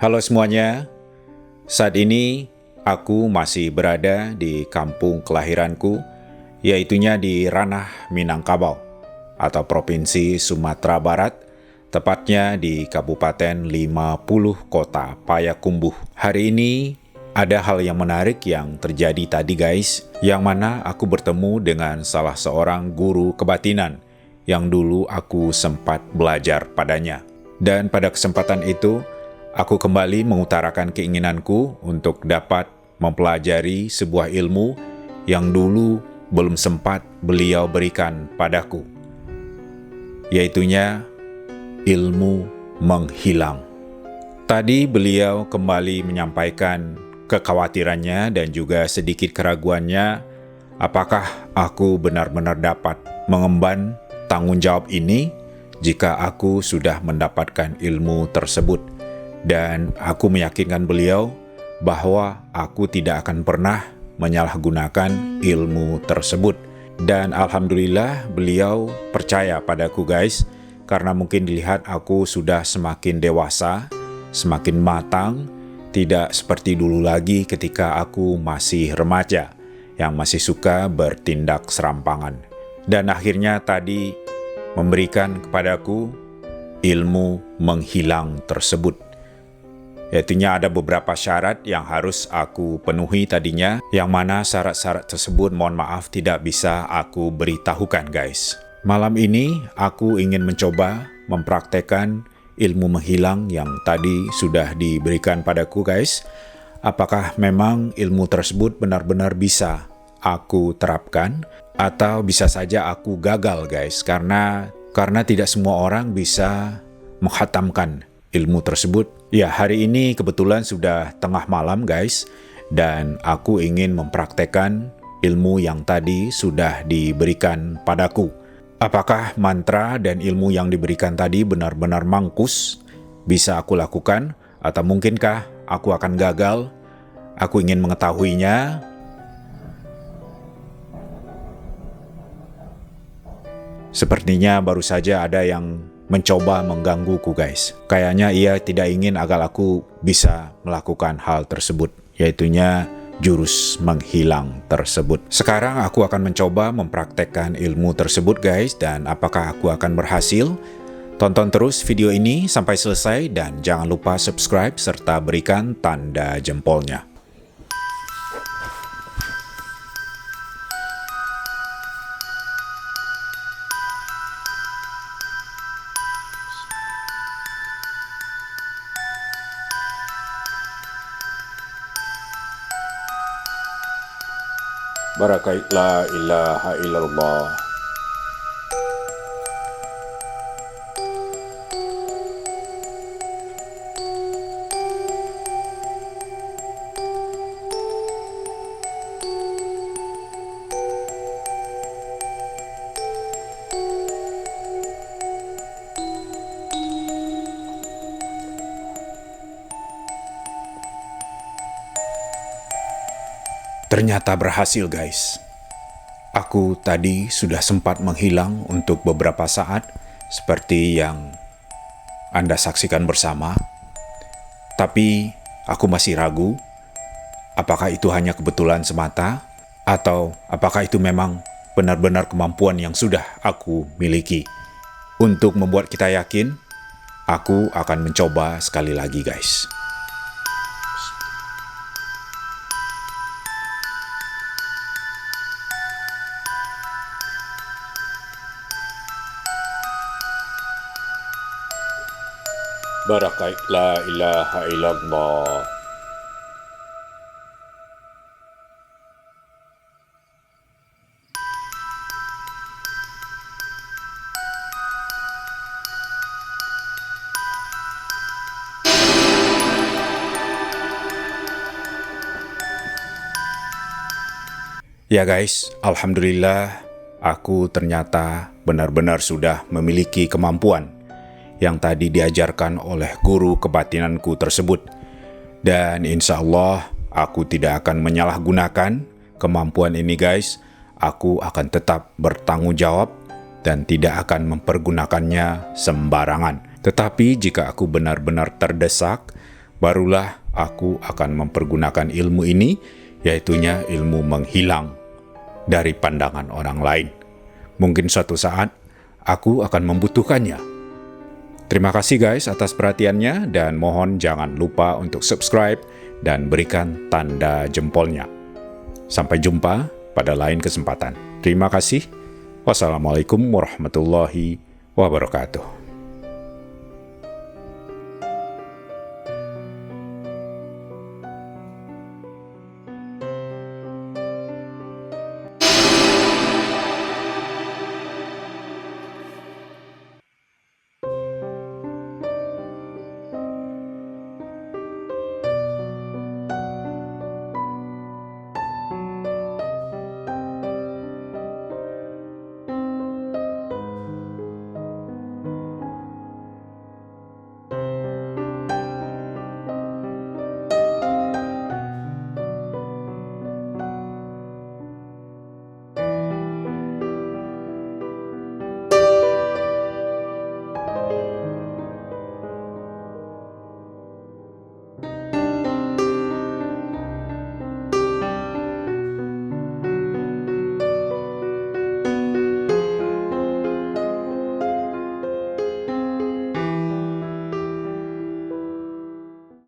Halo semuanya, saat ini aku masih berada di kampung kelahiranku, yaitunya di Ranah Minangkabau atau Provinsi Sumatera Barat, tepatnya di Kabupaten 50 Kota Payakumbuh. Hari ini ada hal yang menarik yang terjadi tadi guys, yang mana aku bertemu dengan salah seorang guru kebatinan yang dulu aku sempat belajar padanya. Dan pada kesempatan itu, aku kembali mengutarakan keinginanku untuk dapat mempelajari sebuah ilmu yang dulu belum sempat beliau berikan padaku, yaitunya ilmu menghilang. Tadi beliau kembali menyampaikan kekhawatirannya dan juga sedikit keraguannya, apakah aku benar-benar dapat mengemban tanggung jawab ini jika aku sudah mendapatkan ilmu tersebut. Dan aku meyakinkan beliau bahwa aku tidak akan pernah menyalahgunakan ilmu tersebut. Dan alhamdulillah beliau percaya padaku guys, karena mungkin dilihat aku sudah semakin dewasa, semakin matang, tidak seperti dulu lagi ketika aku masih remaja yang masih suka bertindak serampangan. Dan akhirnya tadi memberikan kepadaku ilmu menghilang tersebut. Yaitunya ada beberapa syarat yang harus aku penuhi tadinya, yang mana syarat-syarat tersebut mohon maaf tidak bisa aku beritahukan guys. Malam ini aku ingin mencoba mempraktekkan ilmu menghilang yang tadi sudah diberikan padaku guys. Apakah memang ilmu tersebut benar-benar bisa aku terapkan, atau bisa saja aku gagal guys, karena tidak semua orang bisa menghatamkan ilmu tersebut. Ya, hari ini kebetulan sudah tengah malam guys, dan aku ingin mempraktekkan ilmu yang tadi sudah diberikan padaku. Apakah mantra dan ilmu yang diberikan tadi benar-benar mangkus bisa aku lakukan, atau mungkinkah aku akan gagal? Aku ingin mengetahuinya. Sepertinya baru saja ada yang mencoba menggangguku guys. Kayaknya ia tidak ingin agar aku bisa melakukan hal tersebut, yaitunya jurus menghilang tersebut. Sekarang aku akan mencoba mempraktekkan ilmu tersebut guys, dan apakah aku akan berhasil? Tonton terus video ini sampai selesai dan jangan lupa subscribe serta berikan tanda jempolnya. Barakat la ilaha illallah. Ternyata berhasil guys. Aku tadi sudah sempat menghilang untuk beberapa saat seperti yang Anda saksikan bersama. Tapi aku masih ragu, apakah itu hanya kebetulan semata, atau apakah itu memang benar-benar kemampuan yang sudah aku miliki. Untuk membuat kita yakin, aku akan mencoba sekali lagi guys. Barakat la ilaha illallah. Ya guys, alhamdulillah aku ternyata benar-benar sudah memiliki kemampuan yang tadi diajarkan oleh guru kebatinanku tersebut. Dan insya Allah aku tidak akan menyalahgunakan kemampuan ini guys. Aku akan tetap bertanggung jawab dan tidak akan mempergunakannya sembarangan. Tetapi jika aku benar-benar terdesak, barulah aku akan mempergunakan ilmu ini, yaitunya ilmu menghilang dari pandangan orang lain. Mungkin suatu saat aku akan membutuhkannya. Terima kasih guys atas perhatiannya, dan mohon jangan lupa untuk subscribe dan berikan tanda jempolnya. Sampai jumpa pada lain kesempatan. Terima kasih. Wassalamualaikum warahmatullahi wabarakatuh.